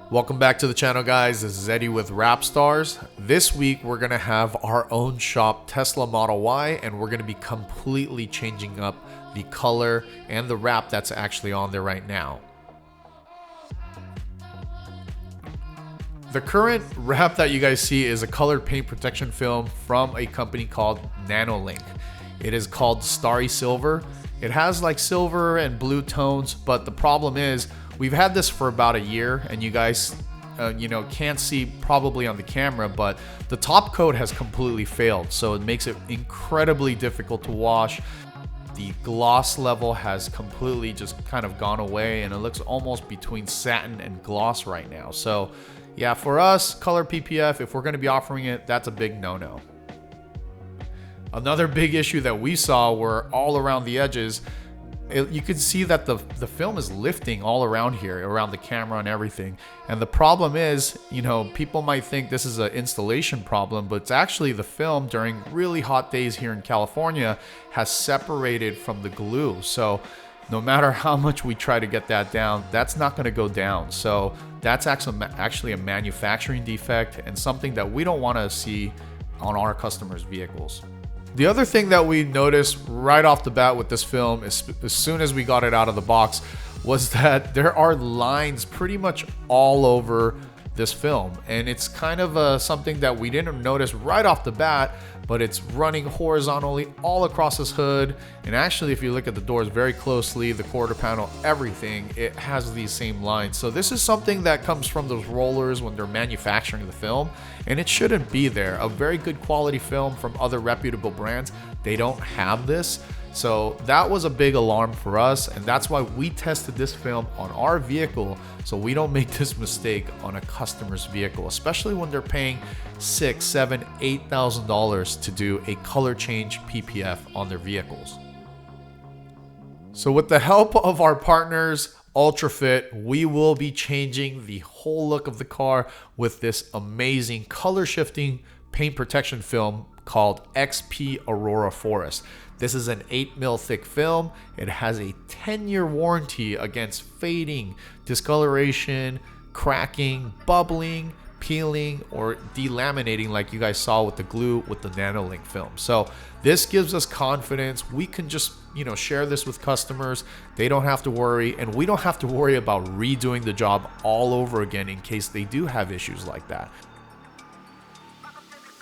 Welcome back to the channel, guys. This is Eddie with Wrapstars. This week we're gonna have our own shop Tesla Model Y, and we're gonna be completely changing up the color and the wrap that's actually on there right now. The current wrap that you guys see is a colored paint protection film from a company called Nanolink. It is called Starry Silver. It has like silver and blue tones, but the problem is we've had this for about a year, and you guys can't see probably on the camera, but the top coat has completely failed, so it makes it incredibly difficult to wash. The gloss level has completely just kind of gone away, and it looks almost between satin and gloss right now. So yeah, for us, color PPF, if we're going to be offering it, that's a big no-no. Another big issue that we saw were all around the edges. You can see that the film is lifting all around here, around the camera and everything. And the problem is, people might think this is an installation problem, but it's actually the film during really hot days here in California has separated from the glue. So no matter how much we try to get that down, that's not going to go down. So that's actually a manufacturing defect and something that we don't want to see on our customers' vehicles. The other thing that we noticed right off the bat with this film, as soon as we got it out of the box, was that there are lines pretty much all over this film. And it's kind of something that we didn't notice right off the bat, but it's running horizontally all across this hood. And actually, if you look at the doors very closely, the quarter panel, everything, it has these same lines. So this is something that comes from those rollers when they're manufacturing the film, and it shouldn't be there. A very good quality film from other reputable brands, they don't have this. So that was a big alarm for us, and that's why we tested this film on our vehicle so we don't make this mistake on a customer's vehicle, especially when they're paying $6,000, $7,000, $8,000 to do a color change PPF on their vehicles. So with the help of our partners, Ultrafit, we will be changing the whole look of the car with this amazing color shifting paint protection film called XP Aurora Forest. This is an 8mm thick film. It has a 10-year warranty against fading, discoloration, cracking, bubbling, peeling, or delaminating like you guys saw with the glue with the Nanolink film. So this gives us confidence. We can just share this with customers. They don't have to worry, and we don't have to worry about redoing the job all over again in case they do have issues like that.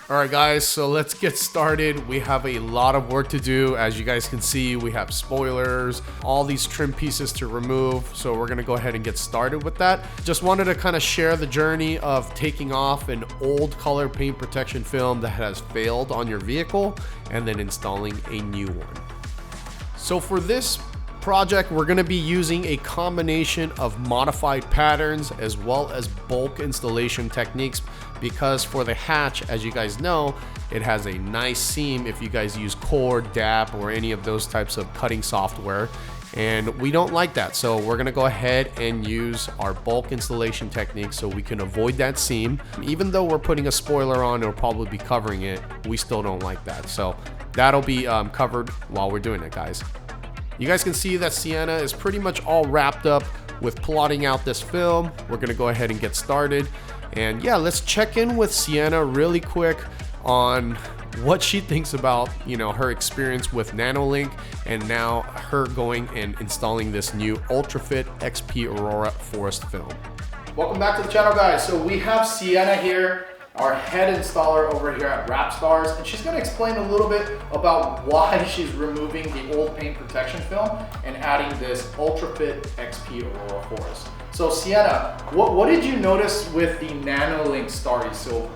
All right, guys, so let's get started. We have a lot of work to do. As you guys can see, we have spoilers, all these trim pieces to remove. So we're gonna go ahead and get started with that. Just wanted to kind of share the journey of taking off an old color paint protection film that has failed on your vehicle and then installing a new one. So for this project, we're going to be using a combination of modified patterns as well as bulk installation techniques, because for the hatch, as you guys know, it has a nice seam if you guys use cord, DAP, or any of those types of cutting software, and we don't like that. So we're going to go ahead and use our bulk installation technique so we can avoid that seam. Even though we're putting a spoiler on, it'll probably be covering it, we still don't like that. So that'll be covered while we're doing it, guys. You guys can see that Sienna is pretty much all wrapped up with plotting out this film. We're gonna go ahead and get started. And yeah, let's check in with Sienna really quick on what she thinks about, her experience with Nanolink and now her going and installing this new Ultrafit XP Aurora Forest film. Welcome back to the channel, guys. So we have Sienna here, our head installer over here at Wrapstars, and she's going to explain a little bit about why she's removing the old paint protection film and adding this Ultrafit XP Aurora Forest. So Sienna, what did you notice with the Nanolink Starry Silver?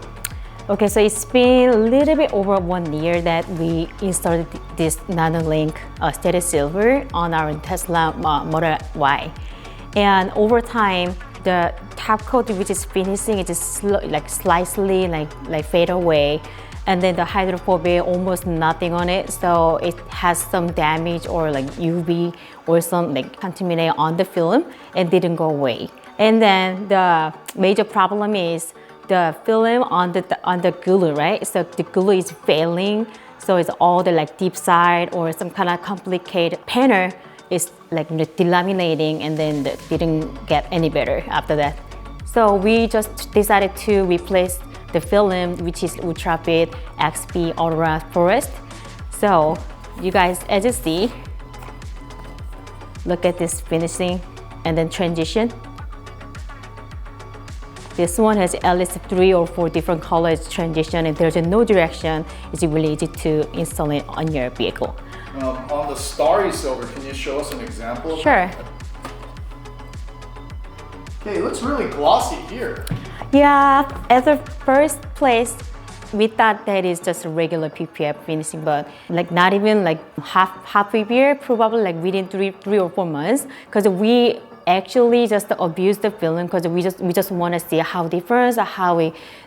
Okay, so it's been a little bit over 1 year that we installed this Nanolink Starry Silver on our Tesla Model Y, and over time, the top coat, which is finishing, it just slightly fade away, and then the hydrophobia, almost nothing on it, so it has some damage or UV or some contamination on the film and didn't go away. And then the major problem is the film on the glue, right? So the glue is failing, so it's all the deep side or some kind of complicated panel is delaminating, and then didn't get any better after that. So we just decided to replace the film, which is Ultrafit XP Aurora Forest. So you guys, as you see, look at this finishing and then transition. This one has at least 3 or 4 different colors transition, and there's no direction. It's really easy to install it on your vehicle. On the Starry Silver, can you show us an example? Sure. Okay, it looks really glossy here. Yeah, at the first place, we thought that is just a regular PPF finishing, but like not even like half a year, probably like within three or 4 months, because we actually just abuse the film because we just want to see how different,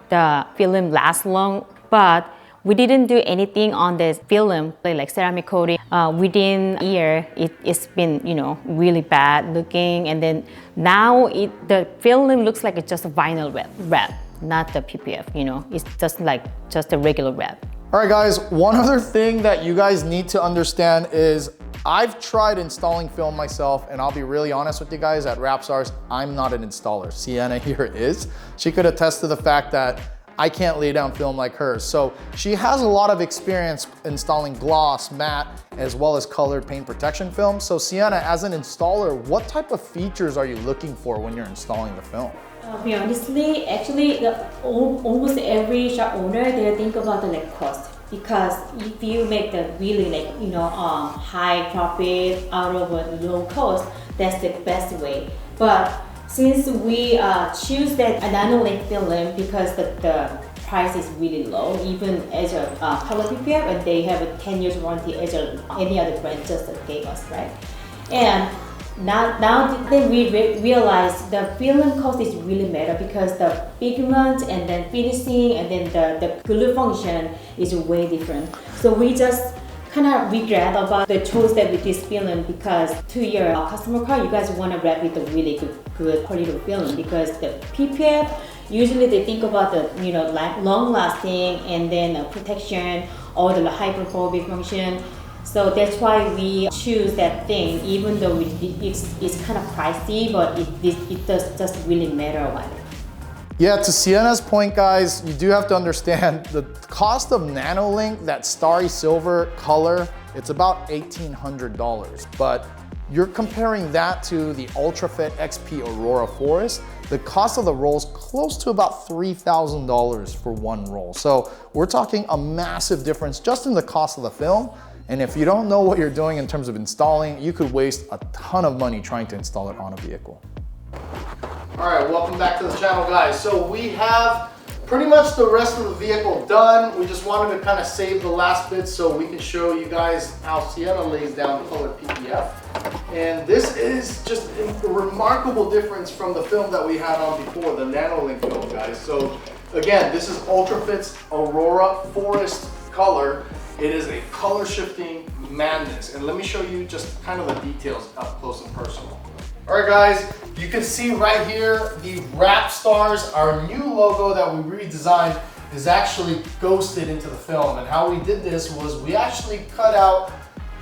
the film lasts long, but we didn't do anything on this film, like ceramic coating. Within a year, it's been, really bad looking. And then now the film looks like it's just a vinyl wrap, not the PPF, It's just a regular wrap. All right, guys, one other thing that you guys need to understand is I've tried installing film myself, and I'll be really honest with you guys, at Wrapstars, I'm not an installer. Sienna here is. She could attest to the fact that I can't lay down film like hers. So she has a lot of experience installing gloss, matte, as well as colored paint protection film. So Sienna, as an installer, what type of features are you looking for when you're installing the film? Be honestly, actually, almost every shop owner, they think about the cost. Because if you make the really high profit out of a low cost, that's the best way. But since we choose that nano-link film because the price is really low, even as a color PPF, and they have a 10 years warranty as any other brand just gave us, right? And now then we realize the film cost is really matter because the pigment and then finishing and then the glue function is way different. So we just kind of regret about the choice that with this film because to your customer car, you guys want to wrap with a really good quality of film because the PPF, usually they think about the long lasting and then protection or the hydrophobic function. So that's why we choose that thing, even though it's kind of pricey, but it does just really matter a lot. Yeah, to Sienna's point, guys, you do have to understand the cost of NanoLink, that starry silver color, it's about $1,800. But you're comparing that to the Ultrafit XP Aurora Forest, the cost of the roll is close to about $3,000 for one roll. So we're talking a massive difference just in the cost of the film. And if you don't know what you're doing in terms of installing, you could waste a ton of money trying to install it on a vehicle. All right, welcome back to the channel, guys. So we have pretty much the rest of the vehicle done. We just wanted to kind of save the last bit so we can show you guys how Sienna lays down colored PPF. And this is just a remarkable difference from the film that we had on before, the NanoLink film, guys. So again, this is Ultrafit's Aurora Forest color. It is a color shifting madness. And let me show you just kind of the details up close and personal. All right, guys, you can see right here, the Wrapstars, our new logo that we redesigned, is actually ghosted into the film. And how we did this was we actually cut out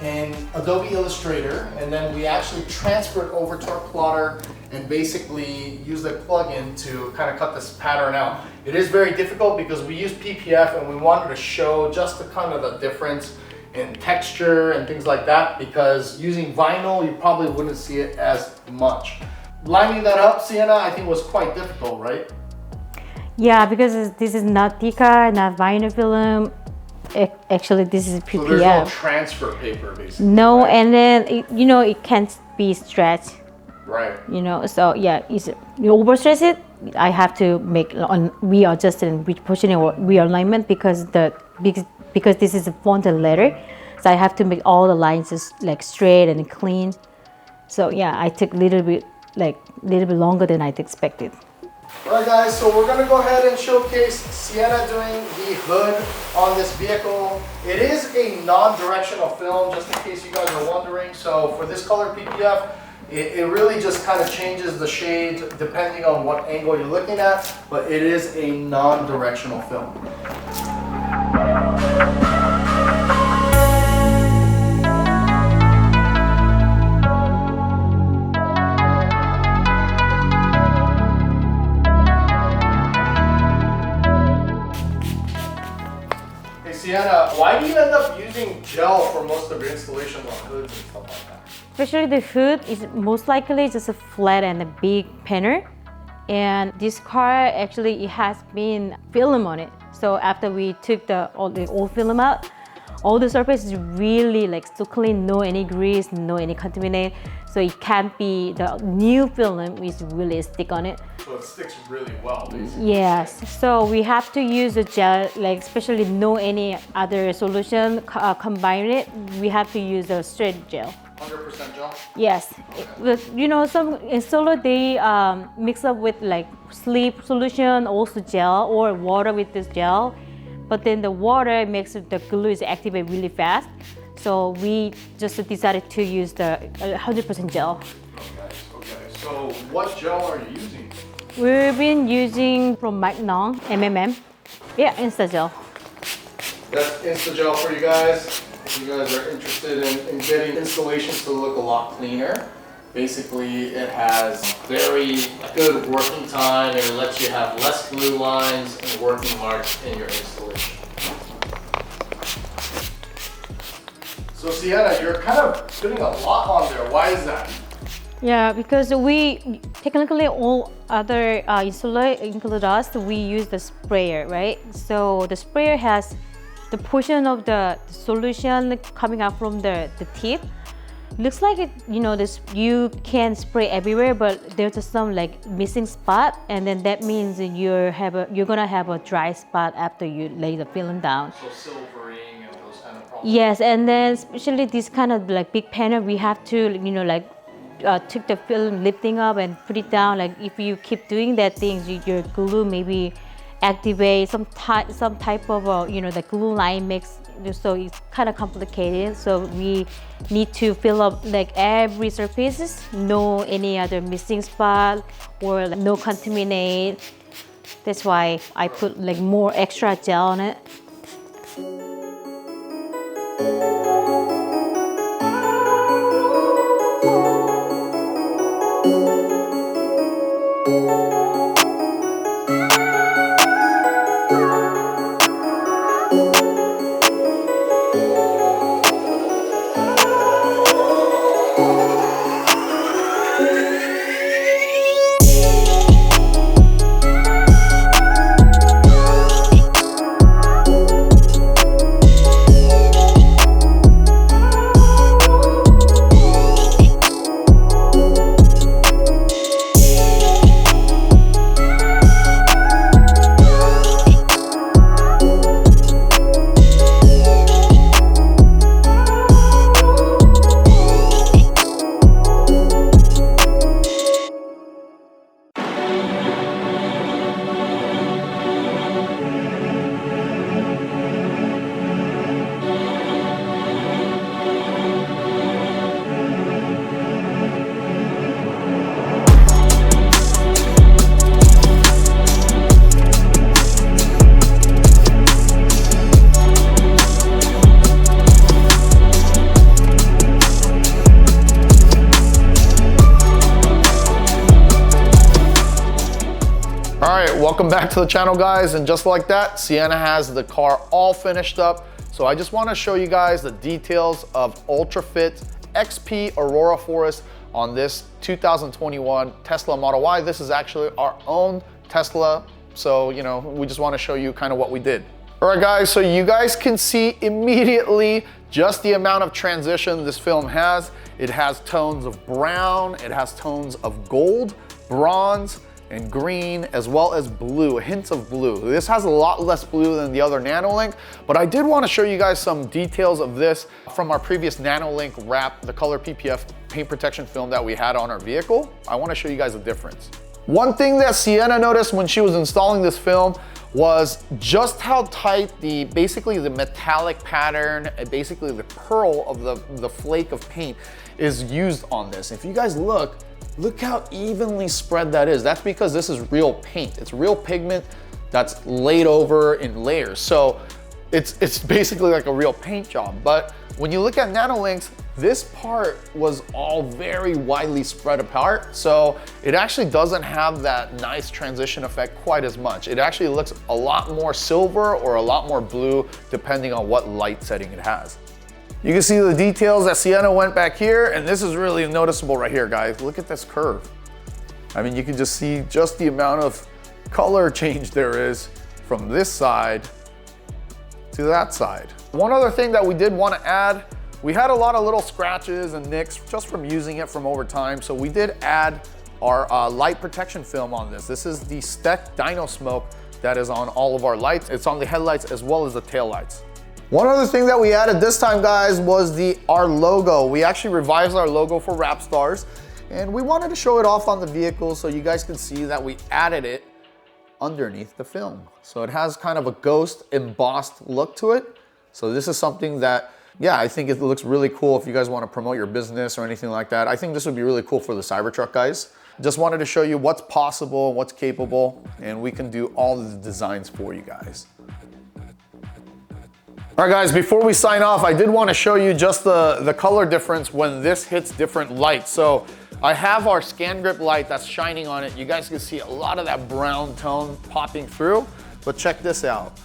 in Adobe Illustrator, and then we actually transferred over to our plotter and basically used a plugin to kind of cut this pattern out. It is very difficult because we use PPF and we wanted to show just the kind of the difference in texture and things like that, because using vinyl, you probably wouldn't see it as much. Lining that up, Sienna, I think was quite difficult, right? Yeah, because this is not Tika, not vinyl film. Actually, this is PPF. So there's no transfer paper, basically. No, right? And then, it can't be stretched. Right. So yeah, you overstress it, I have to make readjust and repositioning or realignment because this is a font and letter, so I have to make all the lines just straight and clean. So yeah, I took a little bit longer than I'd expected. All right, guys, so we're gonna go ahead and showcase Sienna doing the hood on this vehicle. It is a non-directional film, just in case you guys are wondering. So for this color PPF, it really just kind of changes the shades depending on what angle you're looking at, but it is a non-directional film. Sienna, why do you end up using gel for most of your installations on hoods and stuff like that? Especially the hood is most likely just a flat and a big panel. And this car actually, it has been film on it. So after we took all the old film out, all the surface is really like so clean, no any grease, no any contaminant. So it can't be, the new film is really stick on it. So it sticks really well, basically. Yes, so we have to use a gel, like especially no any other solution, combine it, we have to use a straight gel. 100% gel? Yes, but you know, some installer, they mix up with like sleep solution, also gel, or water with this gel. But then the water makes the glue is activate really fast. So we just decided to use the 100% gel. Okay. So what gel are you using? We've been using from Magnon, MMM. Yeah, Instagel. That's Instagel for you guys. If you guys are interested in getting installations to look a lot cleaner. Basically, it has very good working time. It lets you have less glue lines and working marks in your installation. So Sienna, you're kind of putting a lot on there. Why is that? Yeah, because we technically all other installer, include us, we use the sprayer, right? So the sprayer has the portion of the solution coming out from the tip. Looks like it, you know, this you can spray everywhere, but there's some like missing spot, and then that means that you're gonna have a dry spot after you lay the film down. So silvering and those kind of problems. Yes, and then especially this kind of like big panel, we have to, you know, like took the film lifting up and put it down. Like if you keep doing that thing, your glue maybe activate some type of you know, the glue line mix. So it's kind of complicated. So we need to fill up like every surfaces, no any other missing spot or like, no contaminate. That's why I put like more extra gel on it. Welcome back to the channel, guys, and just like that, Sienna has the car all finished up. So I just want to show you guys the details of Ultrafit XP Aurora Forest on this 2021 Tesla Model Y. This is actually our own Tesla, so you know, we just want to show you kind of what we did. All right, guys, so you guys can see immediately just the amount of transition this film has. It has tones of brown, it has tones of gold, bronze, and green, as well as blue, hints of blue. This has a lot less blue than the other NanoLink, but I did want to show you guys some details of this from our previous NanoLink wrap, the color PPF paint protection film that we had on our vehicle. I want to show you guys the difference. One thing that Sienna noticed when she was installing this film was just how tight basically the metallic pattern, basically the pearl of the flake of paint is used on this. If you guys look how evenly spread that is. That's because this is real paint. It's real pigment that's laid over in layers. So it's basically like a real paint job. But When you look at Nanolinks, this part was all very widely spread apart, so it actually doesn't have that nice transition effect quite as much. It actually looks a lot more silver or a lot more blue depending on what light setting it has. You can see the details that Sienna went back here, and this is really noticeable right here, guys. Look at this curve. I mean, you can just see just the amount of color change there is from this side to that side. One other thing that we did want to add, we had a lot of little scratches and nicks just from using it from over time, so we did add our light protection film on this. This is the Steck Dyno Smoke that is on all of our lights. It's on the headlights as well as the tail lights. One other thing that we added this time, guys, was our logo. We actually revised our logo for Wrapstars, and we wanted to show it off on the vehicle so you guys can see that we added it underneath the film. So it has kind of a ghost embossed look to it. So this is something that, yeah, I think it looks really cool if you guys want to promote your business or anything like that. I think this would be really cool for the Cybertruck guys. Just wanted to show you what's possible, what's capable, and we can do all the designs for you guys. All right, guys, before we sign off, I did want to show you just the color difference when this hits different lights. So I have our scan grip light that's shining on it. You guys can see a lot of that brown tone popping through, but check this out.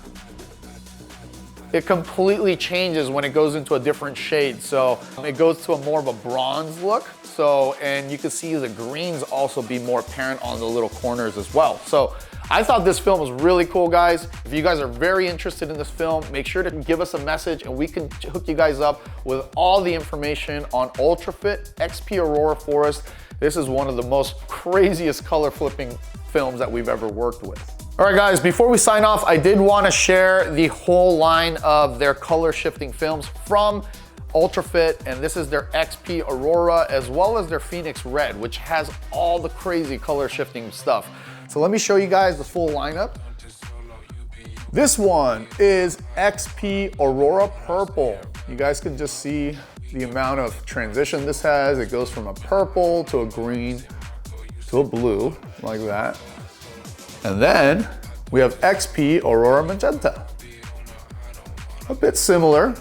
It completely changes when it goes into a different shade. So it goes to a more of a bronze look. So, and you can see the greens also be more apparent on the little corners as well. So I thought this film was really cool, guys. If you guys are very interested in this film, make sure to give us a message and we can hook you guys up with all the information on Ultrafit XP Aurora Forest. This is one of the most craziest color flipping films that we've ever worked with. All right, guys, before we sign off, I did want to share the whole line of their color shifting films from Ultrafit, and this is their XP Aurora as well as their Phoenix Red, which has all the crazy color shifting stuff. So let me show you guys the full lineup. This one is XP Aurora Purple. You guys can just see the amount of transition this has. It goes from a purple to a green to a blue, like that. And then we have XP Aurora Magenta. A bit similar,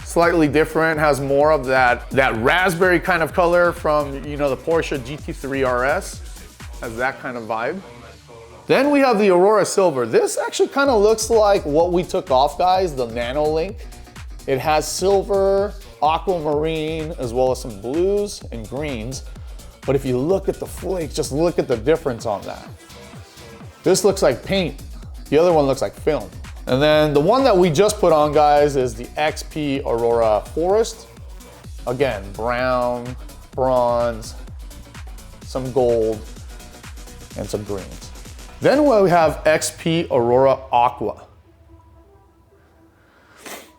slightly different, has more of that raspberry kind of color from, you know, the Porsche GT3 RS, has that kind of vibe. Then we have the Aurora Silver. This actually kind of looks like what we took off, guys, the Nanolink. It has silver, aquamarine, as well as some blues and greens. But if you look at the flakes, just look at the difference on that. This looks like paint. The other one looks like film. And then the one that we just put on, guys, is the XP Aurora Forest. Again, brown, bronze, some gold, and some greens. Then we have XP Aurora Aqua.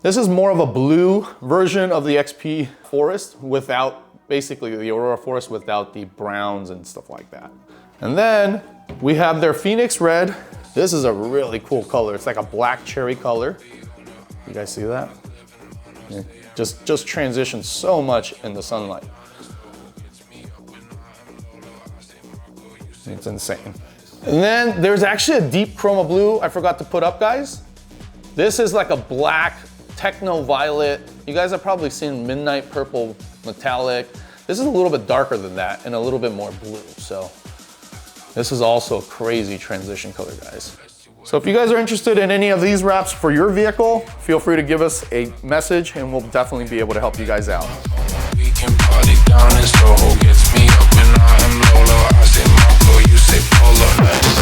This is more of a blue version of the XP Forest without, basically the Aurora Forest without the browns and stuff like that. And then we have their Phoenix Red. This is a really cool color. It's like a black cherry color. You guys see that? Yeah. Just transitions so much in the sunlight. It's insane. And then there's actually a deep chroma blue I forgot to put up, guys. This is like a black techno violet. You guys have probably seen midnight purple metallic. This is a little bit darker than that and a little bit more blue. So this is also a crazy transition color, guys. So if you guys are interested in any of these wraps for your vehicle, feel free to give us a message and we'll definitely be able to help you guys out. We can party down in Soho, gets me up when I am low, low. I say Marco, you say Polo.